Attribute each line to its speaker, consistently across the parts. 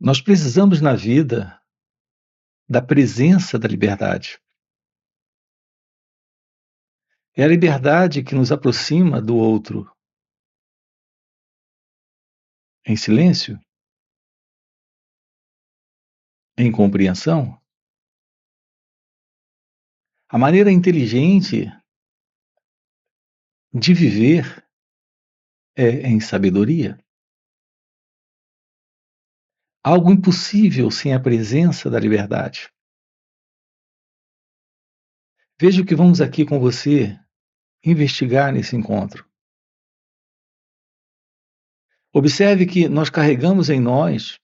Speaker 1: Nós precisamos na vida da presença da liberdade. É a liberdade que nos aproxima do outro em silêncio, em compreensão. A maneira inteligente de viver é em sabedoria. Algo impossível sem a presença da liberdade. Veja o que vamos aqui com você investigar nesse encontro. Observe que nós carregamos em nós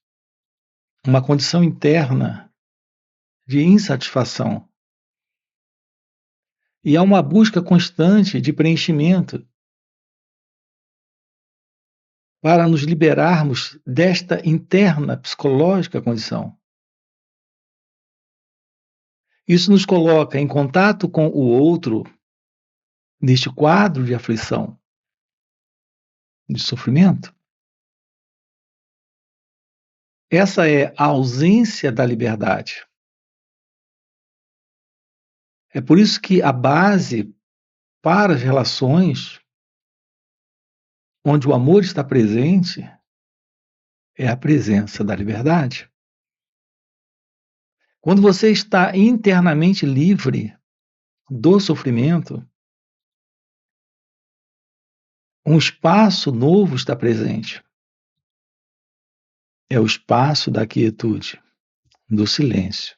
Speaker 1: uma condição interna de insatisfação. E há uma busca constante de preenchimento para nos liberarmos desta interna psicológica condição. Isso nos coloca em contato com o outro neste quadro de aflição, de sofrimento. Essa é a ausência da liberdade. É por isso que a base para as relações onde o amor está presente é a presença da liberdade. Quando você está internamente livre do sofrimento, um espaço novo está presente. É o espaço da quietude, do silêncio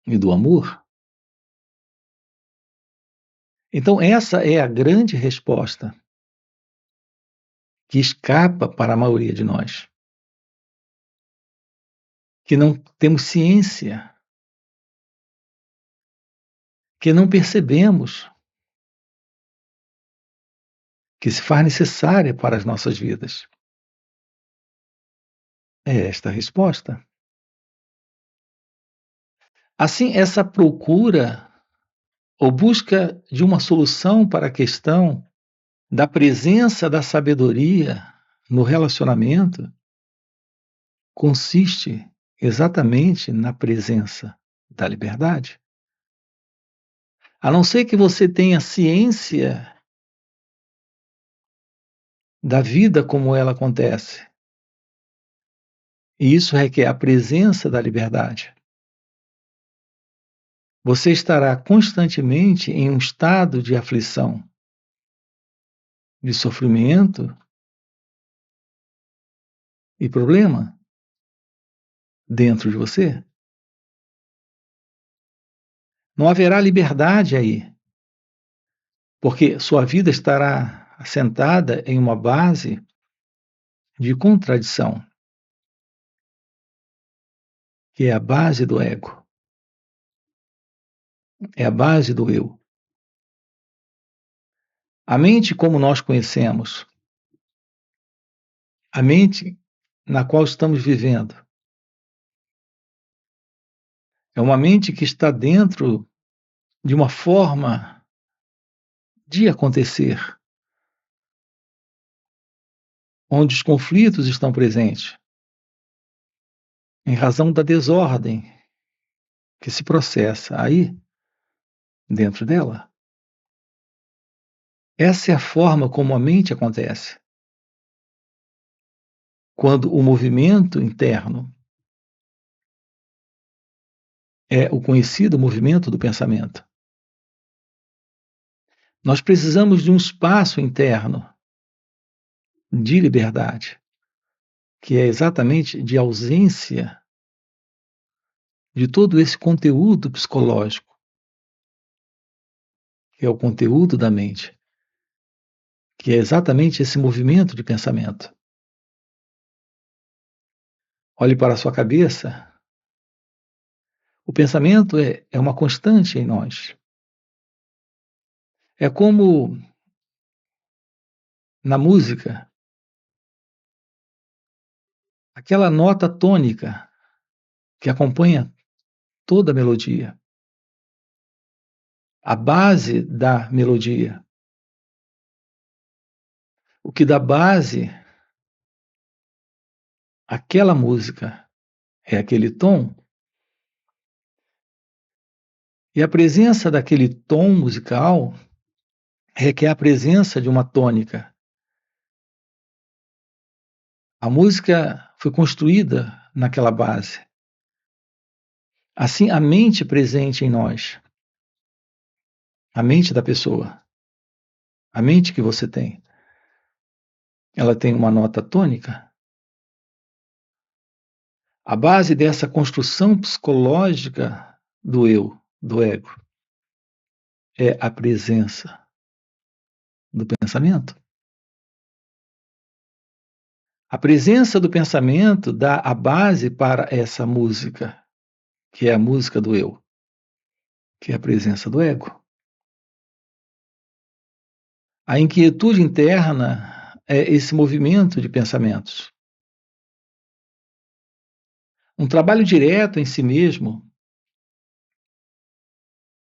Speaker 1: e do amor. Então, essa é a grande resposta que escapa para a maioria de nós, que não temos ciência, que não percebemos que se faz necessária para as nossas vidas. É esta a resposta. Assim, essa procura ou busca de uma solução para a questão da presença da sabedoria no relacionamento consiste exatamente na presença da liberdade. A não ser que você tenha ciência da vida como ela acontece. E isso requer a presença da liberdade. Você estará constantemente em um estado de aflição, de sofrimento e problema dentro de você. Não haverá liberdade aí, porque sua vida estará assentada em uma base de contradição, que é a base do ego, é a base do eu. A mente como nós conhecemos, a mente na qual estamos vivendo, é uma mente que está dentro de uma forma de acontecer, onde os conflitos estão presentes, em razão da desordem que se processa aí, dentro dela. Essa é a forma como a mente acontece. Quando o movimento interno é o conhecido movimento do pensamento. Nós precisamos de um espaço interno de liberdade, que é exatamente de ausência de todo esse conteúdo psicológico, que é o conteúdo da mente, que é exatamente esse movimento de pensamento. Olhe para a sua cabeça. O pensamento é uma constante em nós. É como na música, aquela nota tônica que acompanha toda a melodia. A base da melodia. O que dá base aquela música é aquele tom, e a presença daquele tom musical requer a presença de uma tônica. A música foi construída naquela base. Assim, a mente presente em nós, a mente da pessoa, a mente que você tem, ela tem uma nota tônica. A base dessa construção psicológica do eu, do ego, é a presença do pensamento. A presença do pensamento dá a base para essa música, que é a música do eu, que é a presença do ego. A inquietude interna é esse movimento de pensamentos. Um trabalho direto em si mesmo,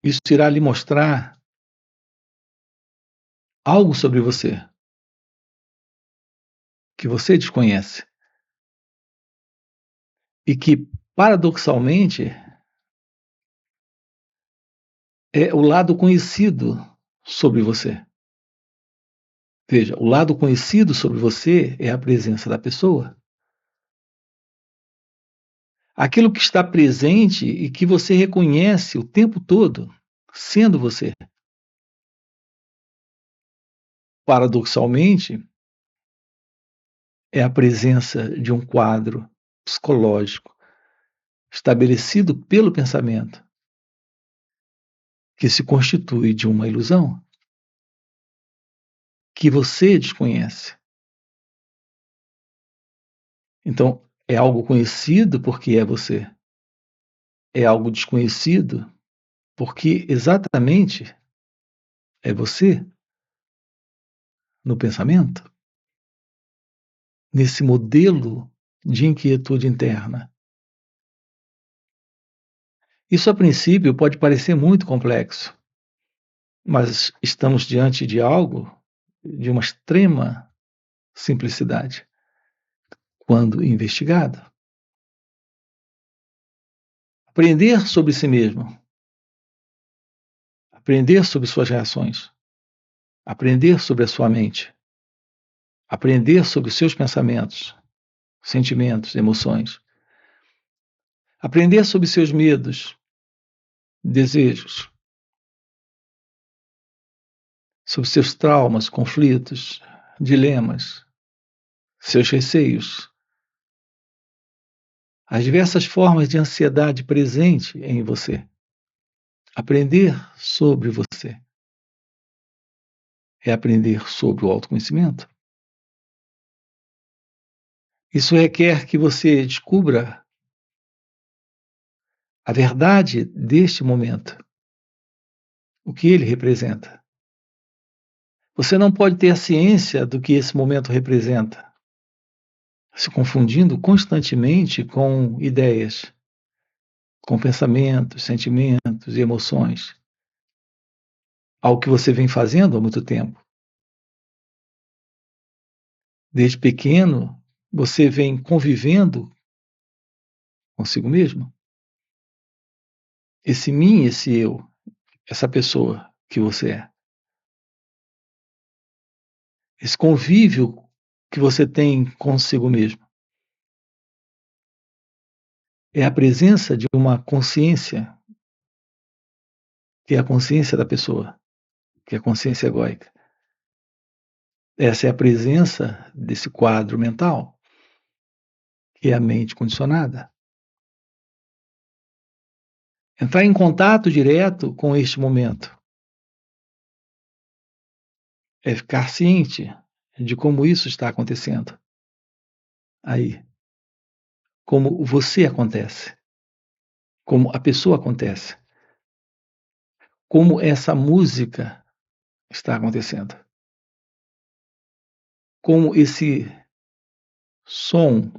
Speaker 1: isso irá lhe mostrar algo sobre você que você desconhece e que, paradoxalmente, é o lado conhecido sobre você. Veja, o lado conhecido sobre você é a presença da pessoa. Aquilo que está presente e que você reconhece o tempo todo sendo você. Paradoxalmente, é a presença de um quadro psicológico estabelecido pelo pensamento, que se constitui de uma ilusão que você desconhece. Então, é algo conhecido porque é você. É algo desconhecido porque exatamente é você no pensamento, nesse modelo de inquietude interna. Isso, a princípio, pode parecer muito complexo, mas estamos diante de algo de uma extrema simplicidade, quando investigado. Aprender sobre si mesmo, aprender sobre suas reações, aprender sobre a sua mente, aprender sobre seus pensamentos, sentimentos, emoções, aprender sobre seus medos, desejos, sobre seus traumas, conflitos, dilemas, seus receios, as diversas formas de ansiedade presente em você. Aprender sobre você é aprender sobre o autoconhecimento. Isso requer que você descubra a verdade deste momento, o que ele representa. Você não pode ter a ciência do que esse momento representa, se confundindo constantemente com ideias, com pensamentos, sentimentos e emoções, algo que você vem fazendo há muito tempo. Desde pequeno, você vem convivendo consigo mesmo. Esse mim, esse eu, essa pessoa que você é. Esse convívio que você tem consigo mesmo. É a presença de uma consciência, que é a consciência da pessoa, que é a consciência egóica. Essa é a presença desse quadro mental, que é a mente condicionada. Entrar em contato direto com este momento é ficar ciente de como isso está acontecendo. Aí, como você acontece, como a pessoa acontece, como essa música está acontecendo, como esse som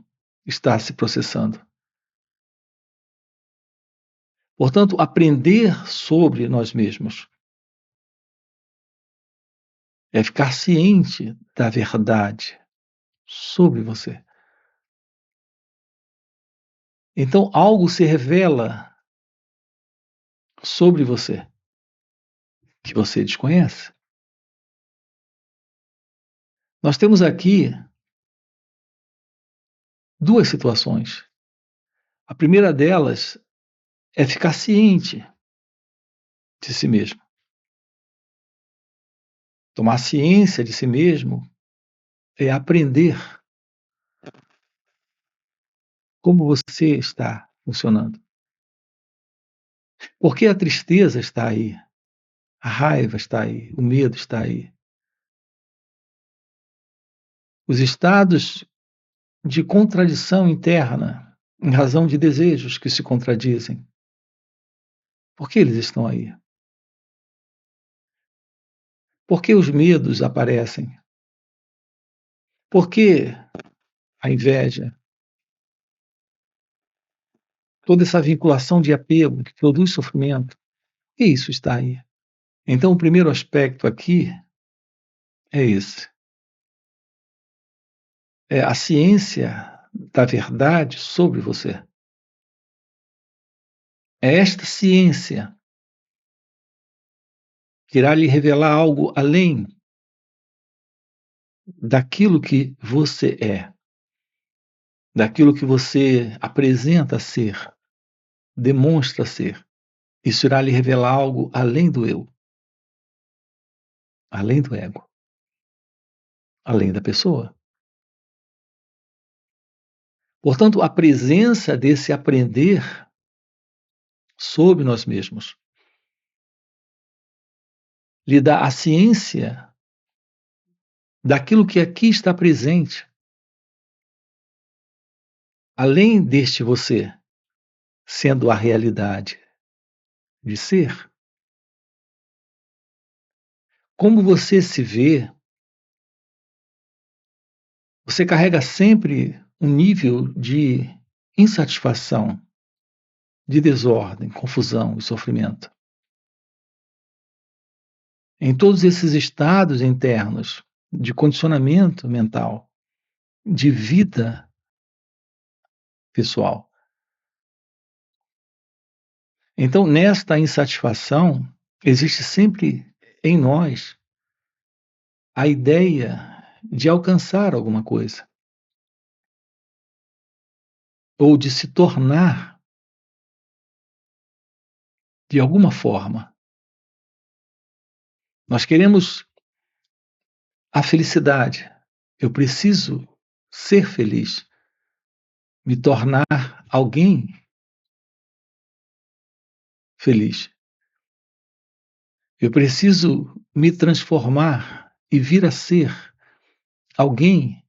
Speaker 1: está se processando. Portanto, aprender sobre nós mesmos é ficar ciente da verdade sobre você. Então algo se revela sobre você que você desconhece. Nós temos aqui duas situações. A primeira delas é ficar ciente de si mesmo. Tomar ciência de si mesmo é aprender como você está funcionando. Porque a tristeza está aí, a raiva está aí, o medo está aí. Os estados de contradição interna, em razão de desejos que se contradizem. Por que eles estão aí? Por que os medos aparecem? Por que a inveja? Toda essa vinculação de apego que produz sofrimento? Por que isso está aí? Então, o primeiro aspecto aqui é esse. É a ciência da verdade sobre você. É esta ciência que irá lhe revelar algo além daquilo que você é, daquilo que você apresenta ser, demonstra ser. Isso irá lhe revelar algo além do eu, além do ego, além da pessoa. Portanto, a presença desse aprender sobre nós mesmos lhe dá a ciência daquilo que aqui está presente, além deste você, sendo a realidade de ser. Como você se vê, você carrega sempre um nível de insatisfação, de desordem, confusão e sofrimento. Em todos esses estados internos de condicionamento mental, de vida pessoal. Então, nesta insatisfação, existe sempre em nós a ideia de alcançar alguma coisa, ou de se tornar de alguma forma. Nós queremos a felicidade. Eu preciso ser feliz, me tornar alguém feliz. Eu preciso me transformar e vir a ser alguém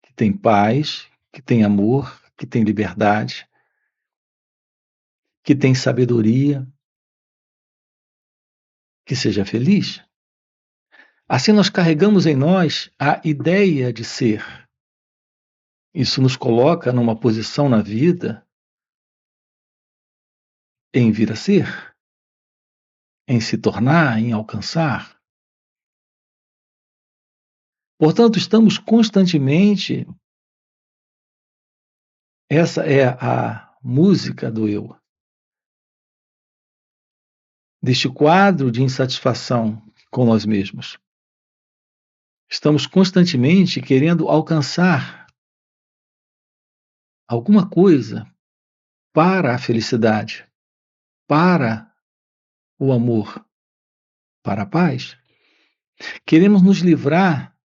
Speaker 1: que tem paz, que tem amor, que tem liberdade, que tem sabedoria, que seja feliz. Assim nós carregamos em nós a ideia de ser. Isso nos coloca numa posição na vida em vir a ser, em se tornar, em alcançar. Portanto, estamos constantemente. Essa é a música do eu, deste quadro de insatisfação com nós mesmos. Estamos constantemente querendo alcançar alguma coisa para a felicidade, para o amor, para a paz. Queremos nos livrar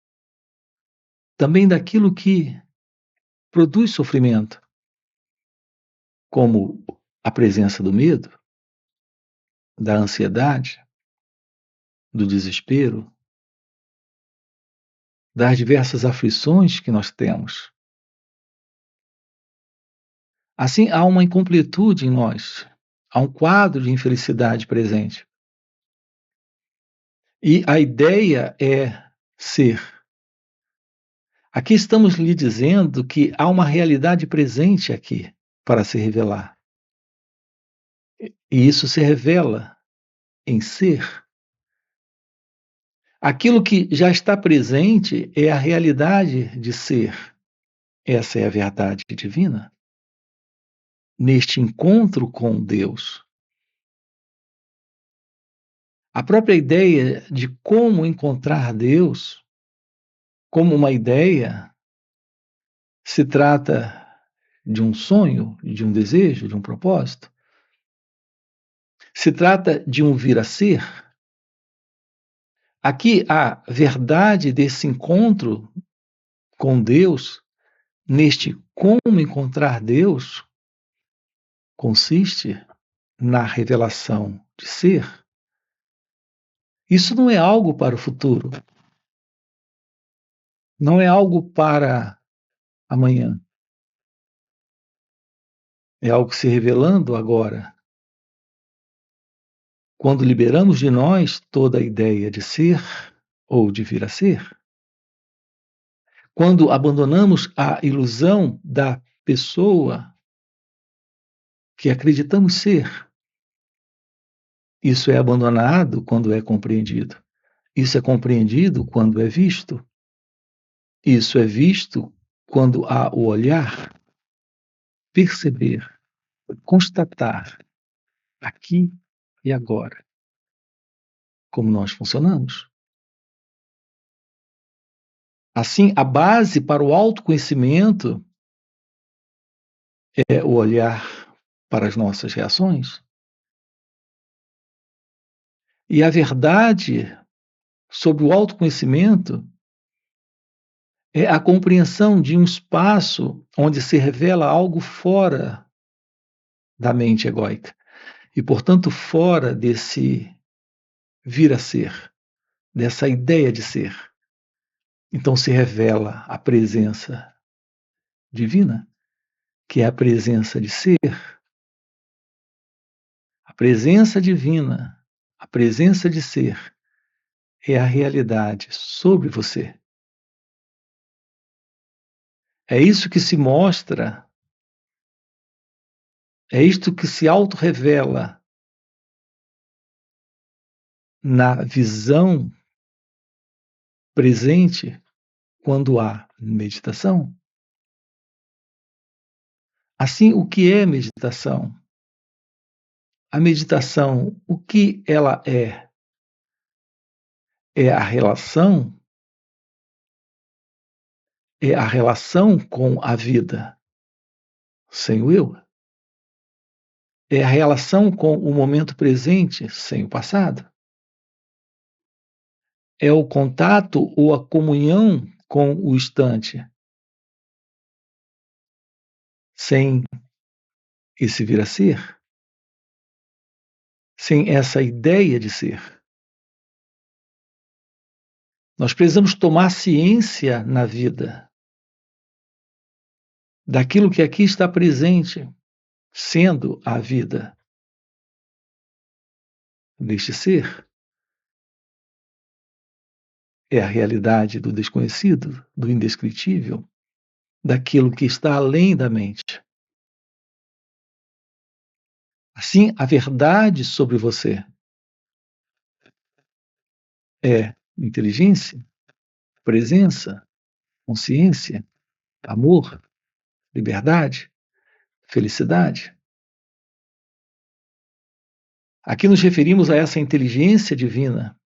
Speaker 1: também daquilo que produz sofrimento, como a presença do medo, da ansiedade, do desespero, das diversas aflições que nós temos. Assim, há uma incompletude em nós, há um quadro de infelicidade presente. E a ideia é ser. Aqui estamos lhe dizendo que há uma realidade presente aqui para se revelar. E isso se revela em ser. Aquilo que já está presente é a realidade de ser. Essa é a verdade divina. Neste encontro com Deus, a própria ideia de como encontrar Deus, como uma ideia, se trata de um sonho, de um desejo, de um propósito. Se trata de um vir a ser. Aqui a verdade desse encontro com Deus, neste como encontrar Deus, consiste na revelação de ser. Isso não é algo para o futuro, não é algo para amanhã, é algo se revelando agora. Quando liberamos de nós toda a ideia de ser ou de vir a ser, quando abandonamos a ilusão da pessoa que acreditamos ser, isso é abandonado quando é compreendido. Isso é compreendido quando é visto. Isso é visto quando há o olhar, perceber, constatar aqui e agora como nós funcionamos. Assim, a base para o autoconhecimento é o olhar para as nossas reações. E a verdade sobre o autoconhecimento é a compreensão de um espaço onde se revela algo fora da mente egóica e, portanto, fora desse vir a ser, dessa ideia de ser. Então se revela a presença divina, que é a presença de ser. A presença divina, a presença de ser, é a realidade sobre você. É isso que se mostra, é isto que se auto-revela na visão presente quando há meditação. Assim, o que é meditação? A meditação, o que ela é? É a relação, é a relação com a vida sem o eu. É a relação com o momento presente sem o passado. É o contato ou a comunhão com o instante sem esse vir a ser, sem essa ideia de ser. Nós precisamos tomar ciência na vida daquilo que aqui está presente, sendo a vida deste ser. É a realidade do desconhecido, do indescritível, daquilo que está além da mente. Assim, a verdade sobre você é inteligência, presença, consciência, amor, liberdade, felicidade. Aqui nos referimos a essa inteligência divina.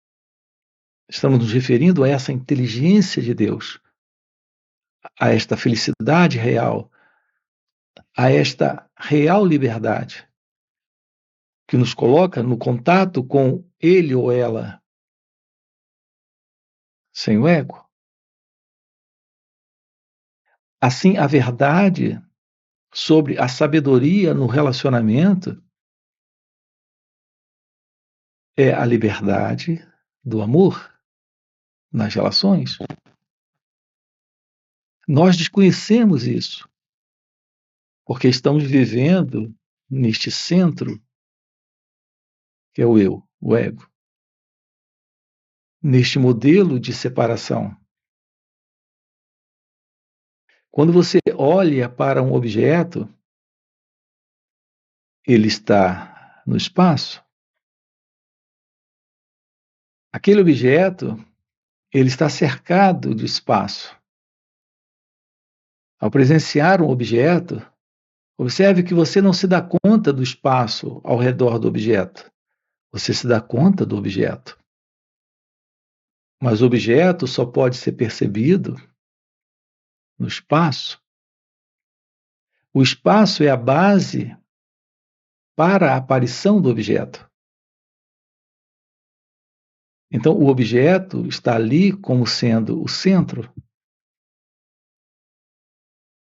Speaker 1: Estamos nos referindo a essa inteligência de Deus, a esta felicidade real, a esta real liberdade, que nos coloca no contato com ele ou ela, sem o ego. Assim, a verdade sobre a sabedoria no relacionamento é a liberdade do amor nas relações. Nós desconhecemos isso, porque estamos vivendo neste centro, que é o eu, o ego, neste modelo de separação. Quando você olha para um objeto, ele está no espaço. Aquele objeto, ele está cercado de espaço. Ao presenciar um objeto, observe que você não se dá conta do espaço ao redor do objeto. Você se dá conta do objeto. Mas o objeto só pode ser percebido no espaço. O espaço é a base para a aparição do objeto. Então, o objeto está ali como sendo o centro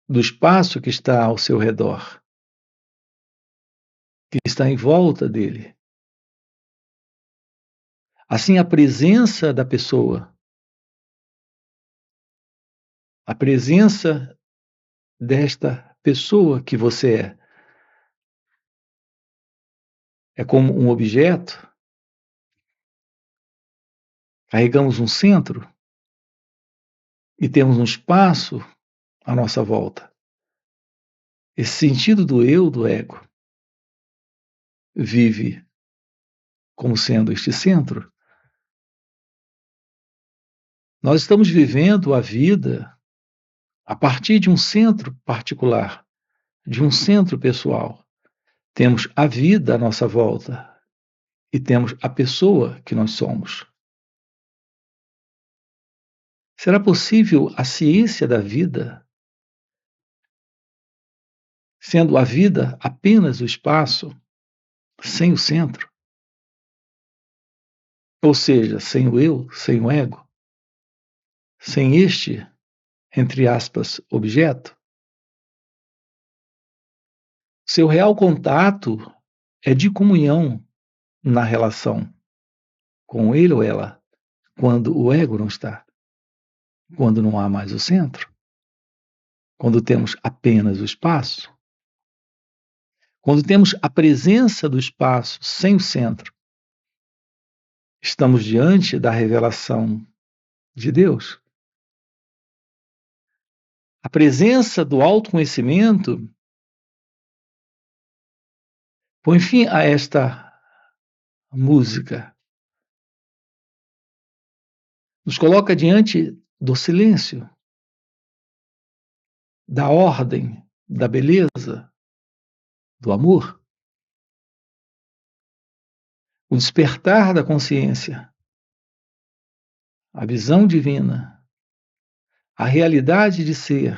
Speaker 1: do espaço que está ao seu redor, que está em volta dele. Assim, a presença da pessoa, a presença desta pessoa que você é como um objeto, carregamos um centro e temos um espaço à nossa volta. Esse sentido do eu, do ego, vive como sendo este centro. Nós estamos vivendo a vida a partir de um centro particular, de um centro pessoal. Temos a vida à nossa volta e temos a pessoa que nós somos. Será possível a ciência da vida, sendo a vida apenas o espaço, sem o centro? Ou seja, sem o eu, sem o ego, sem este, entre aspas, objeto? Seu real contato é de comunhão na relação com ele ou ela, quando o ego não está, quando não há mais o centro, quando temos apenas o espaço, quando temos a presença do espaço sem o centro, estamos diante da revelação de Deus. A presença do autoconhecimento põe fim a esta música, nos coloca diante do silêncio, da ordem, da beleza, do amor. O despertar da consciência, a visão divina, a realidade de ser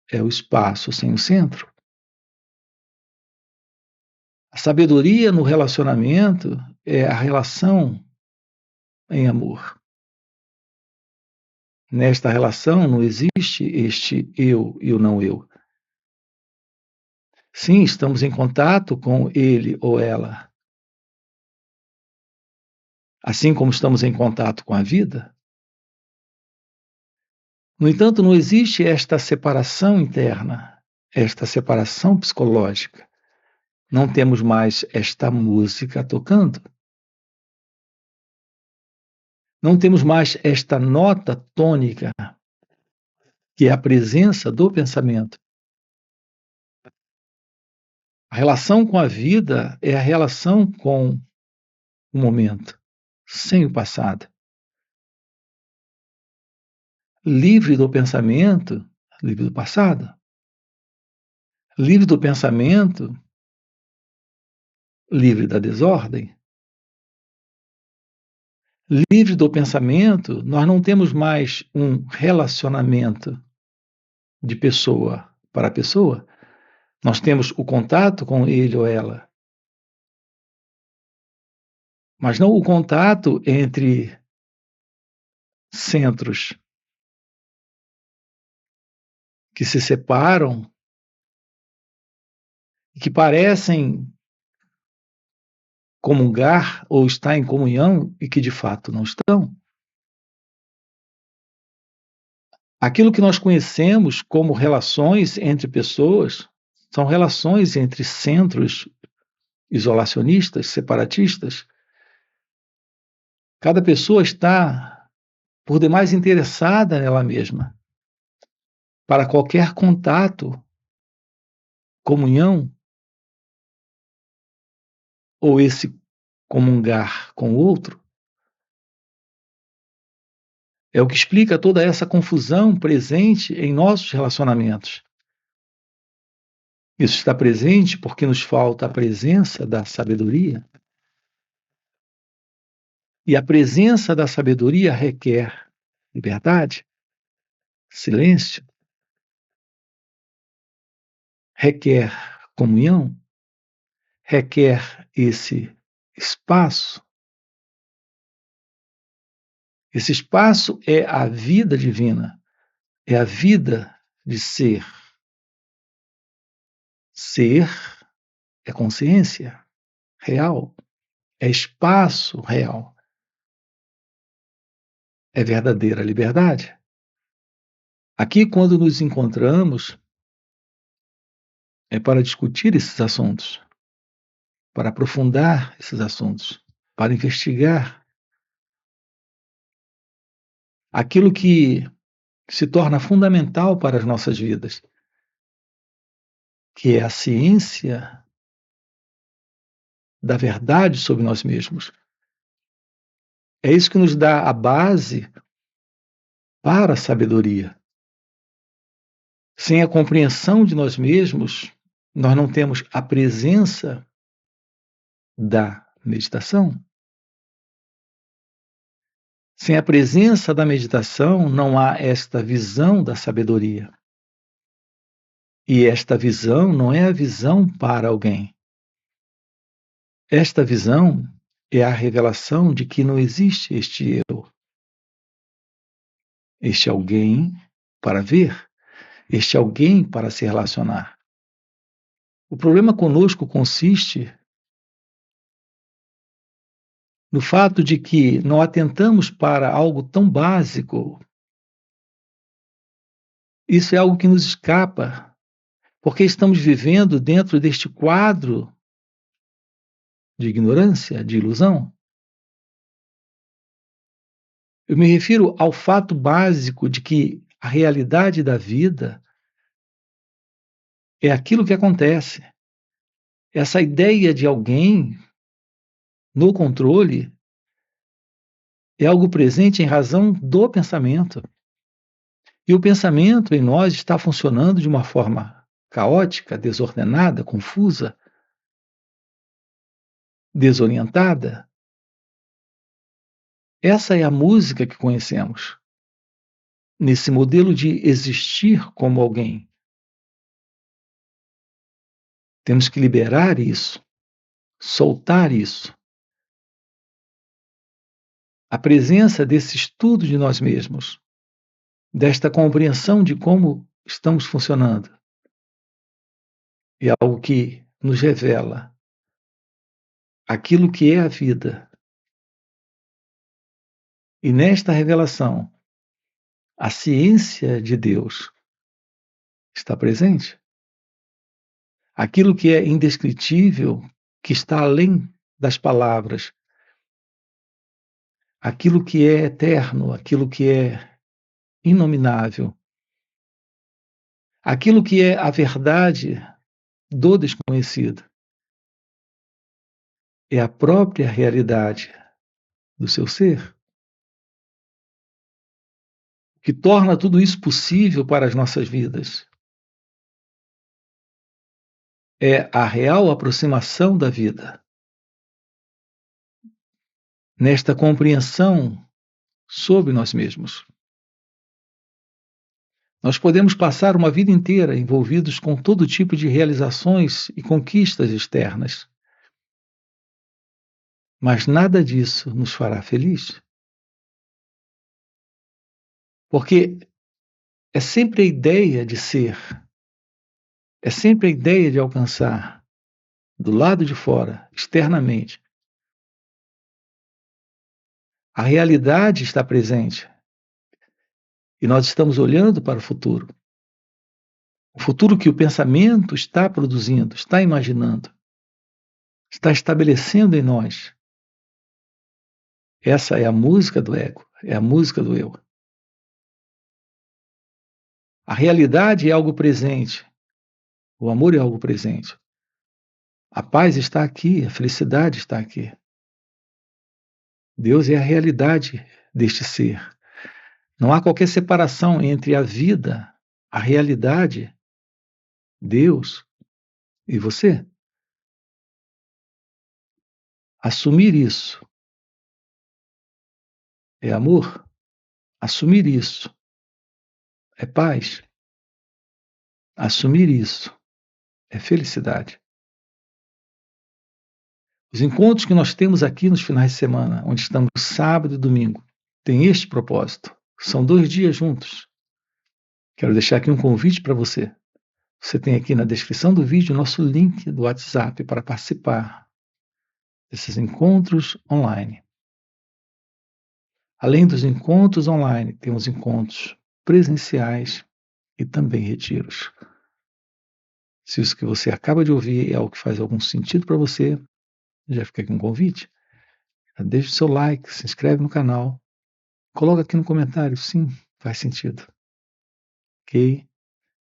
Speaker 1: é o espaço sem o centro. A sabedoria no relacionamento é a relação em amor. Nesta relação não existe este eu e o não eu. Sim, estamos em contato com ele ou ela. Assim como estamos em contato com a vida. No entanto, não existe esta separação interna, esta separação psicológica. Não temos mais esta música tocando. Não temos mais esta nota tônica, que é a presença do pensamento. A relação com a vida é a relação com o momento, sem o passado. Livre do pensamento, livre do passado. Livre do pensamento, livre da desordem. Livre do pensamento, nós não temos mais um relacionamento de pessoa para pessoa. Nós temos o contato com ele ou ela, mas não o contato entre centros que se separam e que parecem comungar ou estar em comunhão e que de fato não estão. Aquilo que nós conhecemos como relações entre pessoas são relações entre centros isolacionistas, separatistas. Cada pessoa está por demais interessada nela mesma. Para qualquer contato, comunhão, ou esse comungar com o outro, É o que explica toda essa confusão presente em nossos relacionamentos. Isso está presente porque nos falta a presença da sabedoria. E a presença da sabedoria requer liberdade, silêncio, requer comunhão, requer esse espaço. Esse espaço é a vida divina, é a vida de ser. Ser é consciência real, é espaço real, é verdadeira liberdade. Aqui, quando nos encontramos, é para discutir esses assuntos, para aprofundar esses assuntos, para investigar aquilo que se torna fundamental para as nossas vidas, que é a ciência da verdade sobre nós mesmos. É isso que nos dá a base para a sabedoria. Sem a compreensão de nós mesmos, nós não temos a presença da meditação. Sem a presença da meditação, não há esta visão da sabedoria. E esta visão não é a visão para alguém. Esta visão é a revelação de que não existe este eu, este alguém para ver, este alguém para se relacionar. O problema conosco consiste no fato de que não atentamos para algo tão básico. Isso é algo que nos escapa, porque estamos vivendo dentro deste quadro de ignorância, de ilusão. Eu me refiro ao fato básico de que a realidade da vida é aquilo que acontece. Essa ideia de alguém no controle é algo presente em razão do pensamento. E o pensamento em nós está funcionando de uma forma caótica, desordenada, confusa, desorientada. Essa é a música que conhecemos, nesse modelo de existir como alguém. Temos que liberar isso, soltar isso. A presença desse estudo de nós mesmos, desta compreensão de como estamos funcionando, é algo que nos revela aquilo que é a vida. E nesta revelação, a ciência de Deus está presente. Aquilo que é indescritível, que está além das palavras, aquilo que é eterno, aquilo que é inominável, aquilo que é a verdade do desconhecido, é a própria realidade do seu ser. O que torna tudo isso possível para as nossas vidas é a real aproximação da vida. Nesta compreensão sobre nós mesmos. Nós podemos passar uma vida inteira envolvidos com todo tipo de realizações e conquistas externas. Mas nada disso nos fará feliz. Porque é sempre a ideia de ser, é sempre a ideia de alcançar, do lado de fora, externamente. A realidade está presente e nós estamos olhando para o futuro. O futuro que o pensamento está produzindo, está imaginando, está estabelecendo em nós. Essa é a música do ego, é a música do eu. A realidade é algo presente, o amor é algo presente. A paz está aqui, a felicidade está aqui. Deus é a realidade deste ser. Não há qualquer separação entre a vida, a realidade, Deus e você. Assumir isso é amor. Assumir isso é paz. Assumir isso é felicidade. Os encontros que nós temos aqui nos finais de semana, onde estamos sábado e domingo, têm este propósito. São 2 dias juntos. Quero deixar aqui um convite para você. Você tem aqui na descrição do vídeo o nosso link do WhatsApp para participar desses encontros online. Além dos encontros online, temos encontros presenciais e também retiros. Se isso que você acaba de ouvir é algo que faz algum sentido para você, já fica aqui um convite. Deixe o seu like, se inscreve no canal, coloca aqui no comentário, sim, faz sentido. Ok?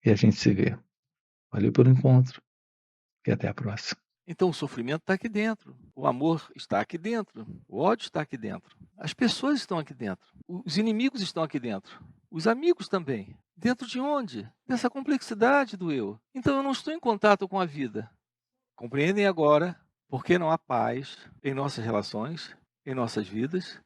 Speaker 1: E a gente se vê. Valeu pelo encontro e até a próxima.
Speaker 2: Então o sofrimento está aqui dentro, o amor está aqui dentro, o ódio está aqui dentro, as pessoas estão aqui dentro, os inimigos estão aqui dentro, os amigos também. Dentro de onde? Dessa complexidade do eu. Então eu não estou em contato com a vida. Compreendem agora por que não há paz em nossas relações, em nossas vidas?